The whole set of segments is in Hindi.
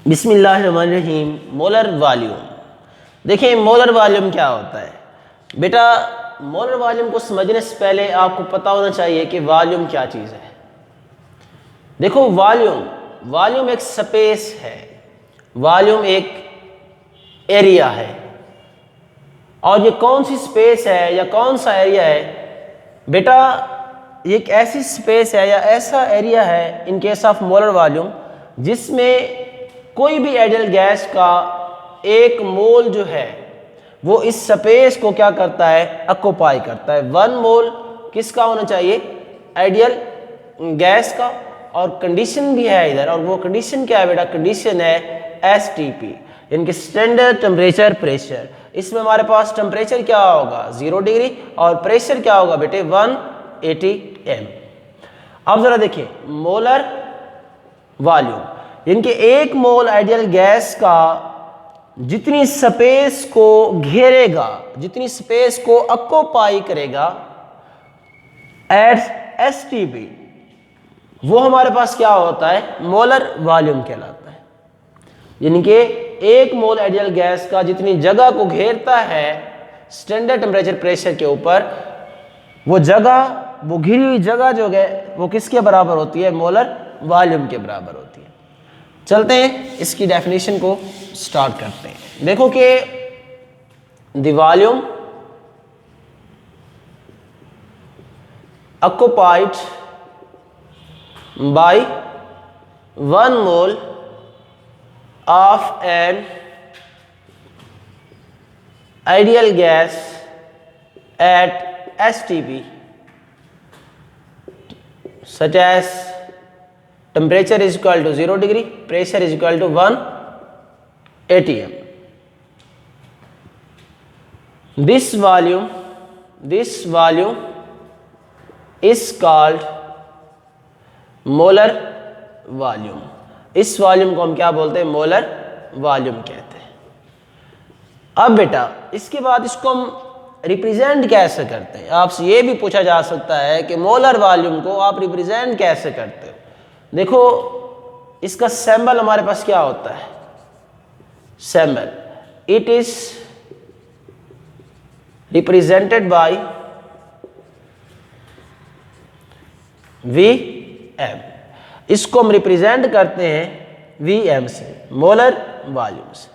बिस्मिल्लाहिर्रहमानिर्रहीम। Molar volume. देखिए मोलर वॉल्यूम क्या होता है बेटा। मोलर वॉल्यूम को समझने से पहले आपको पता होना चाहिए कि वॉल्यूम क्या चीज़ है। देखो वॉल्यूम एक स्पेस है, वॉल्यूम एक एरिया है। और ये कौन सी स्पेस है या कौन सा एरिया है बेटा? ये एक ऐसी स्पेस है या ऐसा एरिया है in case of molar volume जिसमें कोई भी आइडियल गैस का एक मोल जो है वो इस स्पेस को क्या करता है, ऑक्युपाई करता है। 1 मोल किसका होना चाहिए? आइडियल गैस का। और कंडीशन भी है इधर, और वो कंडीशन क्या है बेटा? कंडीशन है STP, यानी कि स्टैंडर्ड टेम्परेचर प्रेशर। इसमें हमारे पास टेम्परेचर क्या होगा? 0 डिग्री, और प्रेशर क्या होगा बेटे? 180 m। अब जरा देखिए मोलर वॉल्यूम, इनके एक मोल आइडियल गैस का जितनी स्पेस को घेरेगा, जितनी स्पेस को ऑक्युपाई करेगा एट STP, वो हमारे पास क्या होता है? मोलर वॉल्यूम कहलाता है। यानी कि एक मोल आइडियल गैस का जितनी जगह को घेरता है स्टैंडर्ड टेम्परेचर प्रेशर के ऊपर, वो जगह, वो घिरी हुई जगह जो है वो किसके बराबर होती है? मोलर वॉल्यूम के बराबर होती है। चलते हैं इसकी डेफिनेशन को स्टार्ट करते हैं। देखो कि the volume occupied by 1 mole of an ideal gas at STP such as temperature is equal to 0 degree, pressure is equal to 180 m. This volume is called molar volume. इस वॉल्यूम को हम क्या बोलते हैं? मोलर वॉल्यूम कहते हैं। अब बेटा इसके बाद इसको हम रिप्रेजेंट कैसे करते हैं? आपसे ये भी पूछा जा सकता है कि मोलर वॉल्यूम को आप रिप्रेजेंट कैसे करते हो? देखो इसका सिंबल हमारे पास क्या होता है? Symbol it is represented by VM। इसको हम रिप्रेजेंट करते हैं VM से, मोलर वॉल्यूम से।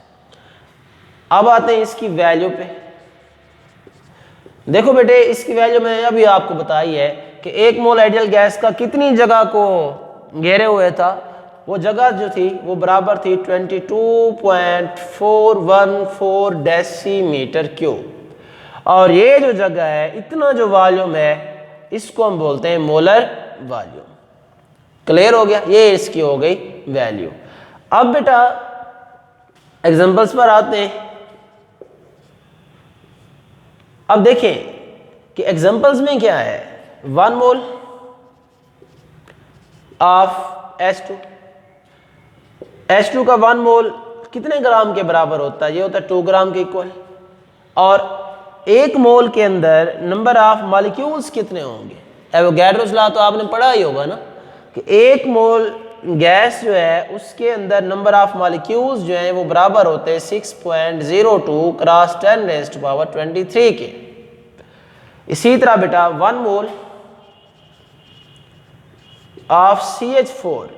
अब आते हैं इसकी वैल्यू पे। देखो बेटे इसकी वैल्यू मैंने अभी आपको बताई है कि एक मोल आइडियल गैस का कितनी जगह को घेरे हुए था। वो जगह जो थी वो बराबर थी 22.414 डेसीमीटर क्यूब। और ये जो जगह है, इतना जो वॉल्यूम है, इसको हम बोलते हैं मोलर वॉल्यूम। क्लियर हो गया? ये इसकी हो गई वैल्यू। अब बेटा एग्जांपल्स पर आते हैं। अब देखें कि एग्जांपल्स में क्या है। 1 मोल ऑफ H2 का 1 मोल कितने ग्राम के बराबर होता है? ये होता है 2 ग्राम के इक्वल। और 1 मोल के अंदर नंबर ऑफ मॉलिक्यूल्स कितने होंगे? एवोगैड्रोस लॉ तो आपने पढ़ा ही होगा ना, कि 1 मोल गैस जो है उसके अंदर नंबर ऑफ मॉलिक्यूल्स जो है वो बराबर होते हैं 6.02 क्रॉस 10⁻23 के। इसी तरह बेटा 1 mole of CH4,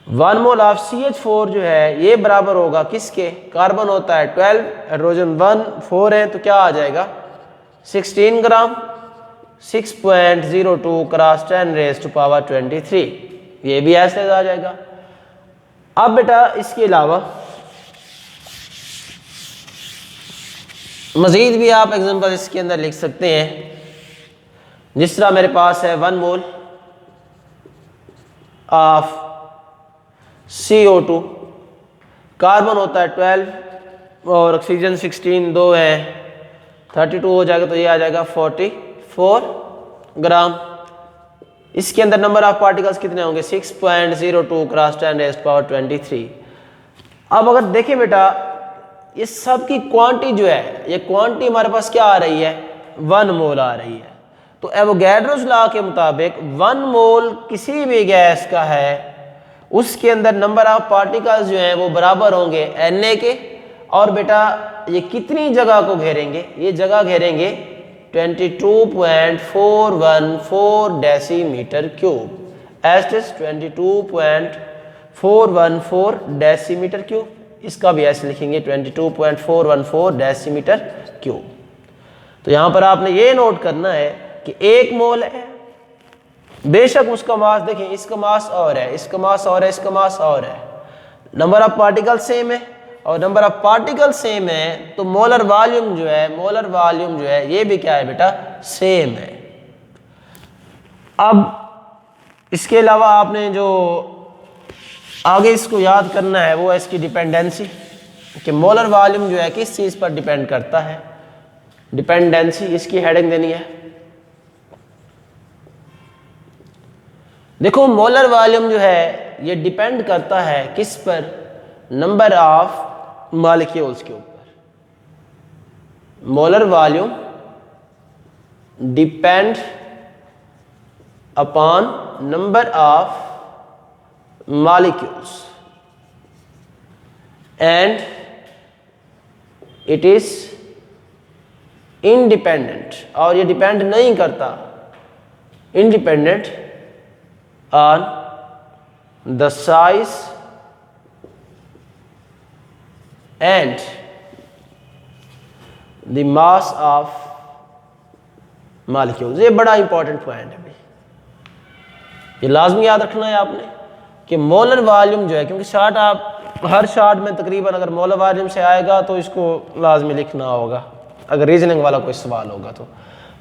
1 mole of CH4 जो है ये बराबर होगा किसके? कार्बन होता है 12, हाइड्रोजन 1 4 है, तो क्या आ जाएगा? 16 ग्राम। 6.02 क्रॉस 10⁻23, ये भी ऐसे आ जाएगा। अब बेटा इसके अलावा मजीद भी आप एग्जांपल इसके अंदर लिख सकते हैं। जिस तरह मेरे पास है 1 मोल ऑफ CO2, कार्बन होता है 12 और ऑक्सीजन 16, 2 है 32 हो जाएगा, तो ये आ जाएगा 44 ग्राम। इसके अंदर नंबर ऑफ पार्टिकल्स कितने होंगे? 6.02 क्रॉस 10⁻23। अब अगर देखें बेटा ये सब की क्वांटिटी जो है, ये क्वांटिटी हमारे पास क्या आ रही है? 1 मोल आ रही है। तो एवोगैड्रोस लॉ के मुताबिक 1 मोल किसी भी गैस का है उसके अंदर नंबर ऑफ पार्टिकल्स जो हैं वो बराबर होंगे Na के। और बेटा ये कितनी जगह को घेरेंगे? ये जगह घेरेंगे 22.414 decimetre cube. At is 22.414 decimetre cube. इसका भी ऐसे लिखेंगे 22.414 डेसीमीटर क्यूब। तो यहाँ पर आपने ये नोट करना है कि 1 मोल है, बेशक उसका मास देखें, इसका मास और है, इसका मास और है, इसका मास और है, नंबर ऑफ पार्टिकल सेम है और नंबर ऑफ पार्टिकल सेम है, तो मोलर वॉल्यूम जो है ये भी क्या है बेटा? सेम है। अब इसके अलावा आपने जो आगे इसको याद करना है वो है इसकी डिपेंडेंसी, कि मोलर वॉल्यूम जो है किस चीज़ पर डिपेंड करता है। डिपेंडेंसी इसकी हेडिंग देनी है। देखो मोलर वॉल्यूम जो है ये डिपेंड करता है किस पर? नंबर ऑफ मॉलिक्यूल्स के ऊपर। Molar volume depend upon number of molecules and it is independent, और ये डिपेंड नहीं करता, independent on the size and the mass of molecules। ये बड़ा इंपॉर्टेंट पॉइंट है भाई, ये लाजमी याद रखना है आपने कि मोलर वॉल्यूम जो है, क्योंकि शार्ट आप हर शार्ट में तकरीबन अगर मोलर वॉल्यूम से आएगा तो इसको लाजमी लिखना होगा अगर रीजनिंग वाला कोई सवाल होगा। तो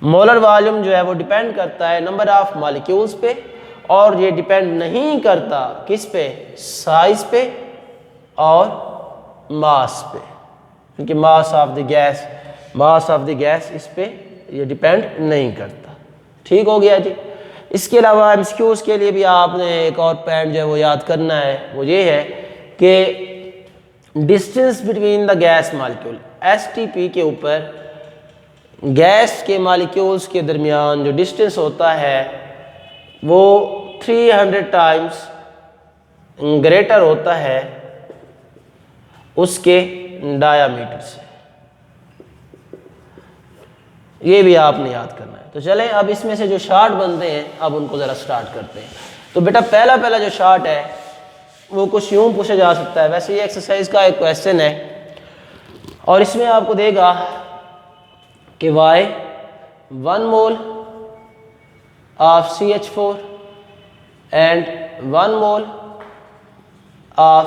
मोलर वॉल्यूम जो है वो डिपेंड करता है नंबर ऑफ मॉलिक्यूल्स पे, और ये डिपेंड नहीं करता किस पे? साइज पे और मास पे, क्योंकि मास ऑफ द गैस इस पे ये डिपेंड नहीं करता। ठीक हो गया जी। इसके अलावा एमसीक्यूज़ के लिए भी आपने एक और पॉइंट जो है वो याद करना है, वो ये है कि distance between the gas molecule, STP के ऊपर गैस के मॉलिक्यूल्स के दरमियान जो डिस्टेंस होता है वो 300 टाइम्स ग्रेटर होता है उसके डायामीटर से। ये भी आपने याद करना है। तो चलें अब इसमें से जो शार्ट बनते हैं अब उनको ज़रा स्टार्ट करते हैं। तो बेटा पहला जो शार्ट है वो कुछ यूँ पूछा जा सकता है, वैसे ये एक्सरसाइज का एक क्वेश्चन है और इसमें आपको देगा कि why 1 mole of CH4 and 1 mole of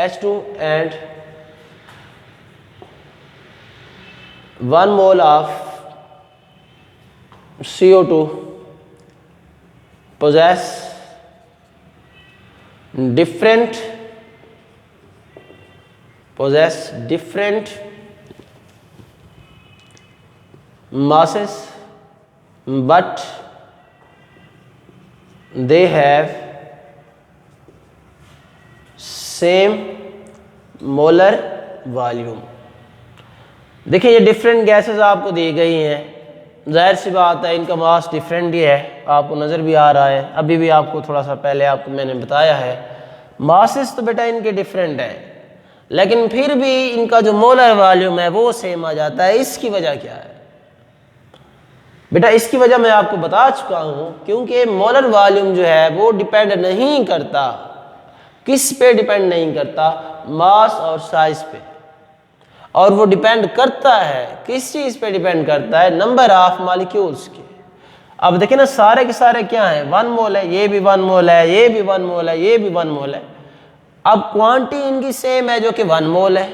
H2 and 1 mole of CO2 possess different masses, but they have same molar volume। देखिए ये डिफरेंट गैसेस आपको दी गई हैं, जाहिर सी बात है इनका मास डिफरेंट ही है, आपको नज़र भी आ रहा है, अभी भी आपको थोड़ा सा पहले आपको मैंने बताया है मासेस तो बेटा इनके डिफरेंट हैं, लेकिन फिर भी इनका जो मोलर वॉल्यूम है वो सेम आ जाता है। इसकी वजह क्या है बेटा? इसकी वजह मैं आपको बता चुका हूँ, क्योंकि मोलर वॉल्यूम जो है वो डिपेंड नहीं करता, किस पे डिपेंड नहीं करता? मास और साइज पे, और वो डिपेंड करता है किस चीज़ पे डिपेंड करता है? नंबर ऑफ मॉलिक्यूल्स के। अब देखिए ना सारे के सारे क्या हैं? 1 मोल है, ये भी 1 मोल है, ये भी 1 मोल है, ये भी 1 मोल है। अब क्वांटिटी इनकी सेम है जो कि 1 मोल है।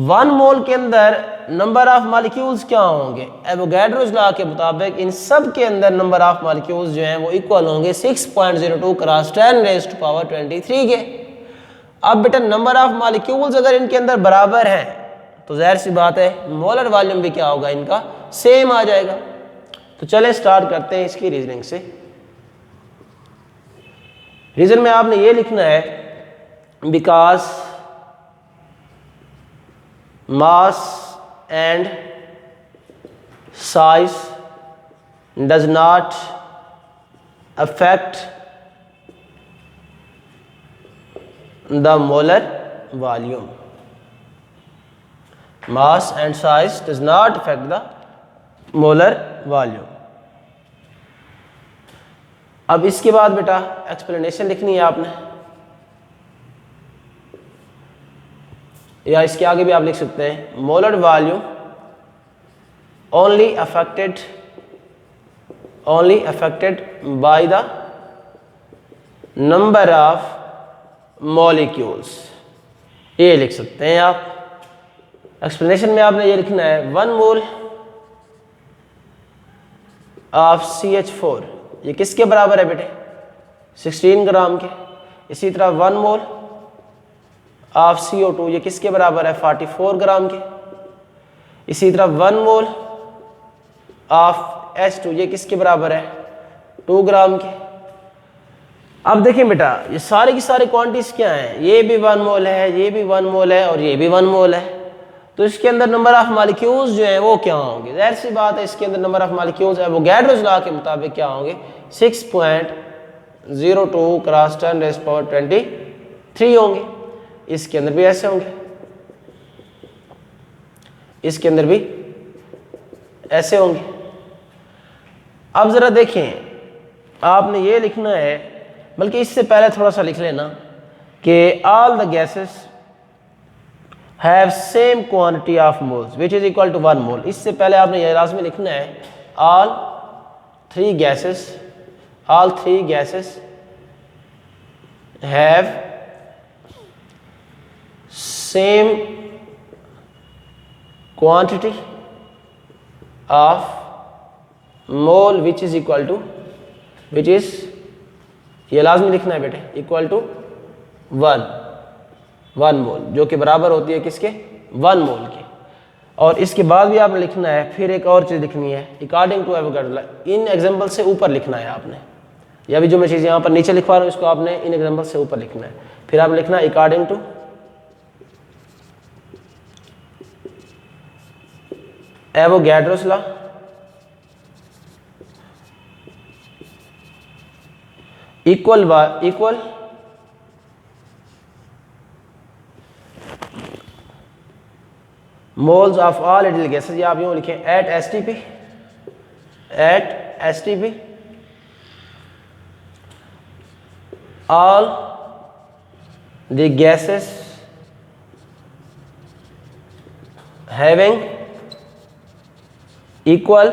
1 मोल के अंदर नंबर ऑफ मॉलिक्यूल्स क्या होंगे? एवोगैड्रोस लॉ के मुताबिक इन सब के अंदर नंबर ऑफ मॉलिक्यूल्स जो हैं वो इक्वल होंगे 6.02 क्रॉस 10⁻23 के। अब बेटा नंबर ऑफ मॉलिक्यूल्स अगर इनके अंदर बराबर हैं तो जाहिर सी बात है मोलर वॉल्यूम भी क्या होगा? इनका सेम आ जाएगा। तो चलें स्टार्ट करते हैं इसकी रीजनिंग से। रीजन में आपने ये लिखना है because mass and size does not affect the molar volume. Mass and size does not affect the molar volume. अब इसके बाद बेटा एक्सप्लेनेशन लिखनी है आपने, या इसके आगे भी आप लिख सकते हैं molar volume only affected by the number of molecules, ये लिख सकते हैं आप। एक्सप्लेनेशन में आपने ये लिखना है 1 मोल ऑफ CH4, ये किसके बराबर है बेटे 16 ग्राम के। इसी तरह 1 मोल ऑफ CO2, ये किसके बराबर है 44 ग्राम के। इसी तरह 1 मोल ऑफ H2, ये किसके बराबर है 2 ग्राम के। अब देखें बेटा ये सारे की सारे क्वांटिटीज क्या हैं, ये भी 1 मोल है, ये भी 1 मोल है और ये भी 1 मोल है, तो इसके अंदर नंबर ऑफ मॉलिक्यूल्स जो हैं वो क्या होंगे। जाहिर सी बात है इसके अंदर number of molecules Avogadro's law के मुताबिक क्या होंगे 6.02 क्रॉस 10⁻23 होंगे। इसके अंदर भी ऐसे होंगे, इसके अंदर भी ऐसे होंगे। अब जरा देखें आपने ये लिखना है, बल्कि इससे पहले थोड़ा सा लिख लेना कि all the gases have same quantity of moles which is equal to 1 mole. इससे पहले आपने ये लाजमी लिखना है all three gases have same quantity of mole which is equal to, which is, ये लाजमी लिखना है बेटे, इक्वल टू 1 मोल, जो कि बराबर होती है किसके 1 मोल के। और इसके बाद भी आपने लिखना है, फिर एक और चीज़ लिखनी है अकॉर्डिंग टू एवोगैड्रो लॉ। इन एग्जाम्पल से ऊपर लिखना है आपने, या भी जो मैं चीज़ यहाँ पर नीचे लिखवा रहा हूँ इसको आपने इन एग्जाम्पल से ऊपर लिखना है। फिर आपने लिखना है according to Avogadro's law equal moles of all ideal gases, या आप यूं लिखें at STP all the gases having equal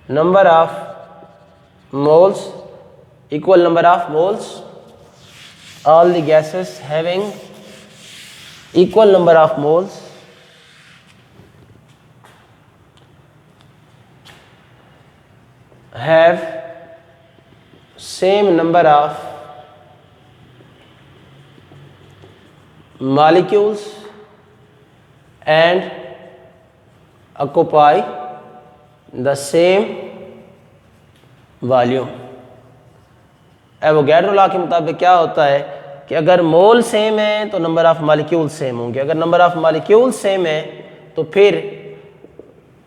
number of moles, all the gases having equal number of moles have same number of molecules and occupy the same volume। Avogadro law के मुताबिक क्या होता है कि अगर मोल सेम है तो नंबर ऑफ मॉलिक्यूल सेम होंगे, अगर नंबर ऑफ मॉलिक्यूल सेम है तो फिर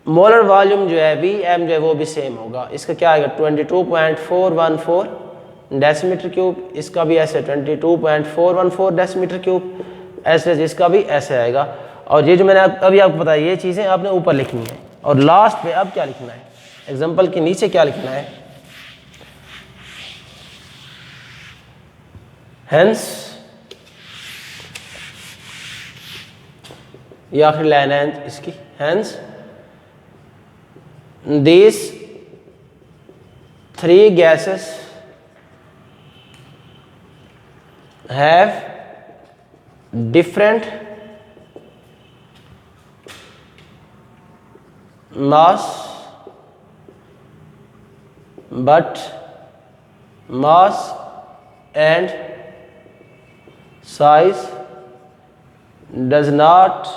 मोलर वॉल्यूम जो है Vm जो है वो भी सेम होगा। इसका क्या आएगा 22.414 डेसीमीटर क्यूब, इसका भी ऐसे 22.414 डेसीमीटर क्यूब, ऐसे इसका भी ऐसे आएगा। और ये जो मैंने अभी आपको बताया ये चीज़ें आपने ऊपर लिखनी है। और लास्ट पे अब क्या लिखना है, एग्जाम्पल के नीचे क्या लिखना है, हेंस, ये आखिरी लाइन है इसकी, hence these three gases have different mass, but mass and size does not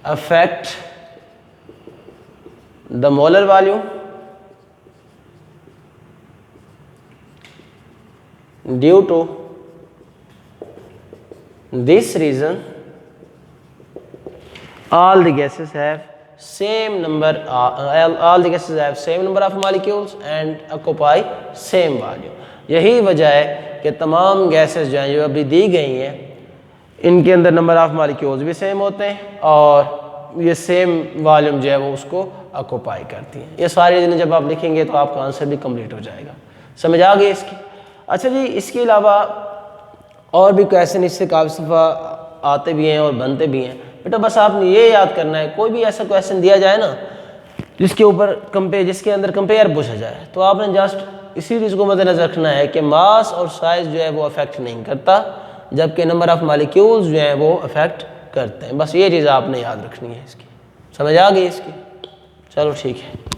affect the molar volume due to this reason all the gases have same number of molecules and occupy same volume। यही वजह है कि तमाम गैसेस जो हैं जो अभी दी गई हैं इनके अंदर नंबर ऑफ मॉलिक्यूल्स भी सेम होते हैं और ये सेम वॉल्यूम जो है वो उसको ऑक्यूपाई करती हैं। ये सारी चीज़ें जब आप लिखेंगे तो आपका आंसर भी कंप्लीट हो जाएगा। समझ आ गई इसकी? अच्छा जी, इसके अलावा और भी क्वेश्चन इससे काफ़ी दफ़ा आते भी हैं और बनते भी हैं। बेटा बस आपने ये याद करना है, कोई भी ऐसा क्वेश्चन दिया जाए ना जिसके अंदर कंपेयर पूछा जाए तो आपने जस्ट इसी चीज़ को मद्देनजर रखना है कि मास और साइज़ जो है वो अफेक्ट नहीं करता, जबकि नंबर ऑफ मॉलिक्यूल्स जो हैं वो अफेक्ट करते हैं। बस ये चीज़ आपने याद रखनी है इसकी। समझ आ गई इसकी? चलो ठीक है।